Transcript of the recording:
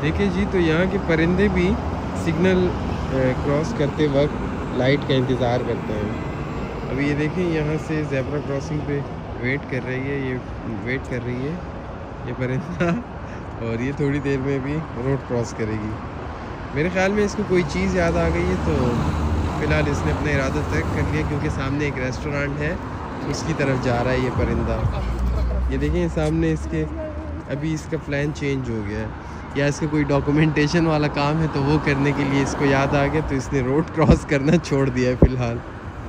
देखिए जी, तो यहाँ के परिंदे भी सिग्नल क्रॉस करते वक्त लाइट का इंतज़ार करते हैं। अभी ये देखें, यहाँ से ज़ेब्रा क्रॉसिंग पे वेट कर रही है, ये वेट कर रही है ये परिंदा और ये थोड़ी देर में भी रोड क्रॉस करेगी। मेरे ख़्याल में इसको कोई चीज़ याद आ गई है, तो फ़िलहाल इसने अपना इरादा तय कर लिया, क्योंकि सामने एक रेस्टोरेंट है, उसकी तरफ जा रहा है ये परिंदा। ये देखें सामने इसके, अभी इसका प्लान चेंज हो गया है, या इसका कोई डॉक्यूमेंटेशन वाला काम है, तो वो करने के लिए इसको याद आ गया, तो इसने रोड क्रॉस करना छोड़ दिया है फ़िलहाल।